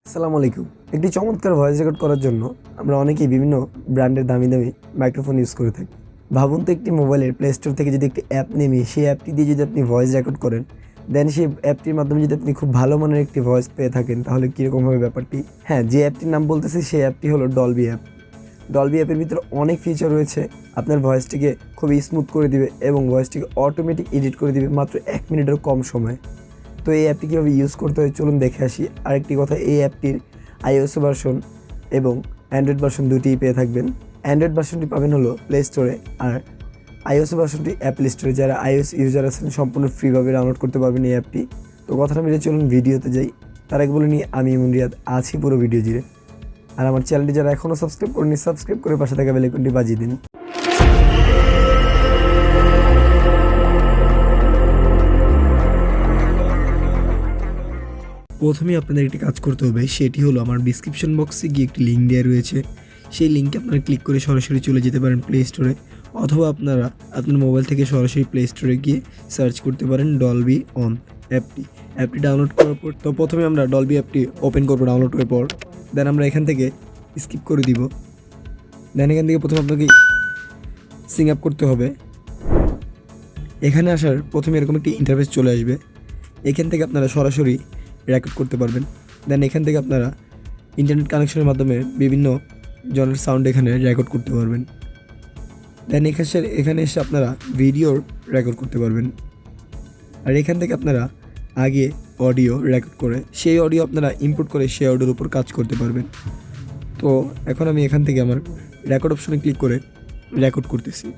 আসসালামু আলাইকুম। একটি চমৎকার ভয়েস রেকর্ড করার জন্য আমরা অনেকেই বিভিন্ন ব্র্যান্ডের দামি মাইক্রোফোন ইউজ করে থাকি। ভাবুন তো একটি মোবাইলের প্লে স্টোর থেকে যদি একটি অ্যাপ নেমে সেই অ্যাপটি দিয়ে যদি আপনি ভয়েস রেকর্ড করেন, দেন সেই অ্যাপটির মাধ্যমে যদি আপনি খুব ভালো মানের একটি ভয়েস পেয়ে থাকেন, তাহলে কীরকম হবে ব্যাপারটি? হ্যাঁ, যে অ্যাপটির নাম বলতেছি সেই অ্যাপটি হলো ডলবি অ্যাপ। ডলবি অ্যাপের ভিতরে অনেক ফিচার রয়েছে, আপনার ভয়েসটিকে খুবই স্মুথ করে দিবে এবং ভয়েসটিকে অটোমেটিক এডিট করে দিবে মাত্র 1 মিনিটের কম সময়ে। তো এই অ্যাপটি কীভাবে ইউজ করতে হয় চলুন দেখে আসি। আরেকটি কথা, এই অ্যাপটির iOS ভার্সন এবং অ্যান্ড্রয়েড ভার্সন দুটিই পেয়ে থাকবেন। অ্যান্ড্রয়েড ভার্সনটি পাবেন হলো প্লে স্টোরে, আর iOS ভার্সনটি অ্যাপল স্টোরে। যারা iOS ইউজার আছেন সম্পূর্ণ ফ্রিভাবে ডাউনলোড করতে পারবেন এই অ্যাপটি। তো কথাটা মিলে চলুন ভিডিওতে যাই। তার আগে বলে নিই, আমি এমন রিয়াদ আছি পুরো ভিডিও জুড়ে। আর আমার চ্যানেলটি যারা এখনও সাবস্ক্রাইব করেনি, সাবস্ক্রাইব করে পাশে থাকা বেল আইকনটি বাজিয়ে দিন। প্রথমেই আপনাদের একটি কাজ করতে হবে, সেটি হলো আমার ডিসক্রিপশন বক্সে গিয়ে একটি লিঙ্ক দেওয়া রয়েছে। সেই লিঙ্কে আপনারা ক্লিক করে সরাসরি চলে যেতে পারেন প্লে স্টোরে, অথবা আপনারা আপনার মোবাইল থেকে সরাসরি প্লে স্টোরে গিয়ে সার্চ করতে পারেন ডলবি অন অ্যাপটি ডাউনলোড করার পর তো প্রথমে আমরা ডলবি অ্যাপটি ওপেন করবো। ডাউনলোড করার পর দেন আমরা এখান থেকে স্কিপ করে দিব। দেন এখান থেকে প্রথমে আপনাকে সিং আপ করতে হবে। এখানে আসার প্রথমে এরকম একটি ইন্টারফেস চলে আসবে। এখান থেকে আপনারা সরাসরি রেকর্ড করতে পারবেন। দেন এখান থেকে আপনারা ইন্টারনেট কানেকশনের মাধ্যমে বিভিন্ন জনের সাউন্ড এখানে রেকর্ড করতে পারবেন। দেন এখানে এসে আপনারা ভিডিওর রেকর্ড করতে পারবেন। আর এখান থেকে আপনারা আগে অডিও রেকর্ড করে সেই অডিও আপনারা ইনপুট করে সেই অডিওর উপর কাজ করতে পারবেন। তো এখন আমি এখান থেকে আমার রেকর্ড অপশনে ক্লিক করে রেকর্ড করতেছি।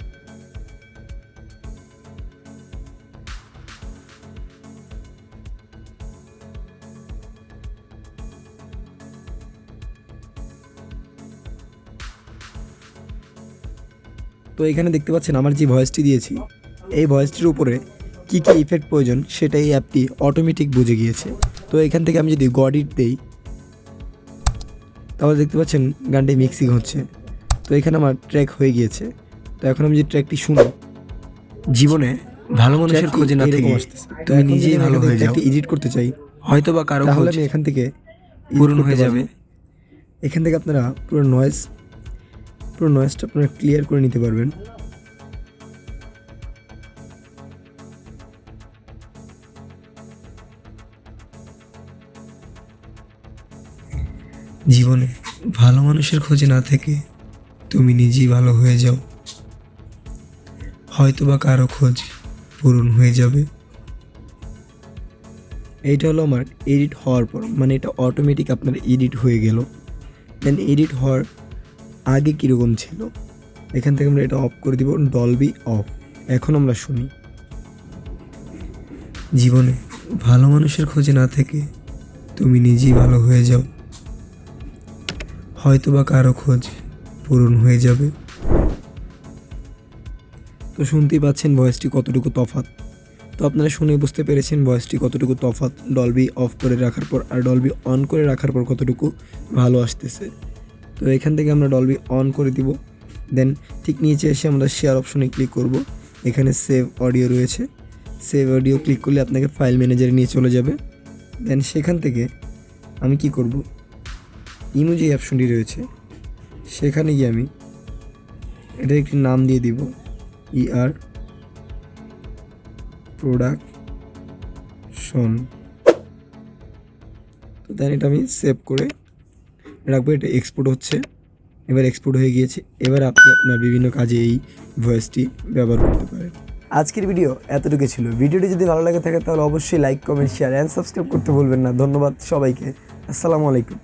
তো এখানে দেখতে পাচ্ছেন আমার যে ভয়েসটি দিয়েছি, এই ভয়েসটির উপরে কী কী ইফেক্ট প্রয়োজন সেটা এই অ্যাপটি অটোমেটিক বুঝে গিয়েছে। তো এখান থেকে আমি যদি গডিট দেই, তাহলে দেখতে পাচ্ছেন গানটি মিক্সিং হচ্ছে। তো এখানে আমার ট্র্যাক হয়ে গিয়েছে। তো এখন আমি যে ট্র্যাকটি শুনি, জীবনে ভালো মানুষের খোঁজে না থেকে তুমি নিজেই ভালো হয়ে যাও। এডিট করতে চাই, হয়তো বা কারো তাহলে খোঁজ আমি এখান থেকে পূরণ হয়ে যাবে। এখান থেকে আপনারা পুরো নয়েজটা আপনারা ক্লিয়ার করে নিতে পারবেন। জীবনে ভালো মানুষের খোঁজে না থেকে তুমি নিজেই ভালো হয়ে যাও, হয়তো বা কারো খোঁজ পূরণ হয়ে যাবে। এইটা হলো আমার এডিট হওয়ার পর, মানে এটা অটোমেটিক আপনার এডিট হয়ে গেল। দেন এডিট হওয়ার আগে কীরকম ছিল, এখান থেকে আমরা এটা অফ করে দিব, ডলবি অফ। এখন আমরা শুনি, জীবনে ভালো মানুষের খোঁজে না থেকে তুমি নিজেই ভালো হয়ে যাও, হয়তো বা কারো খোঁজ পূরণ হয়ে যাবে। তো শুনতেই পাচ্ছেন ভয়েসটি কতটুকু তফাৎ। তো আপনারা শুনে বুঝতে পেরেছেন ভয়েসটি কতটুকু তফাৎ ডলবি অফ করে রাখার পর আর ডলবি অন করে রাখার পর কতটুকু ভালো আসতেছে। তো এখান থেকে আমরা ডলবি অন করে দিব। দেন ঠিক নিচে এসে আমরা শেয়ার অপশনে ক্লিক করব। এখানে সেভ অডিও রয়েছে, সেভ অডিও ক্লিক করলে আপনাকে ফাইল ম্যানেজারে নিয়ে চলে যাবে। দেন সেখান থেকে আমি কি করব, ইমোজি অপশনটি রয়েছে, সেখানে গিয়ে আমি এটা একটি নাম দিয়ে দিব, ER প্রোডাকশন। তো দেন এটা আমি সেভ করে রাখবো। এটা এক্সপোর্ট হচ্ছে, এবার এক্সপোর্ট হয়ে গিয়েছে। এবার আপনি আপনার বিভিন্ন কাজে এই ভয়েসটি ব্যবহার করতে পারেন। আজকের ভিডিও এতটুকু ছিল। ভিডিওটি যদি ভালো লাগে থাকে তাহলে অবশ্যই like, comment, share and subscribe করতে ভুলবেন না। ধন্যবাদ সবাইকে। আসসালামু আলাইকুম।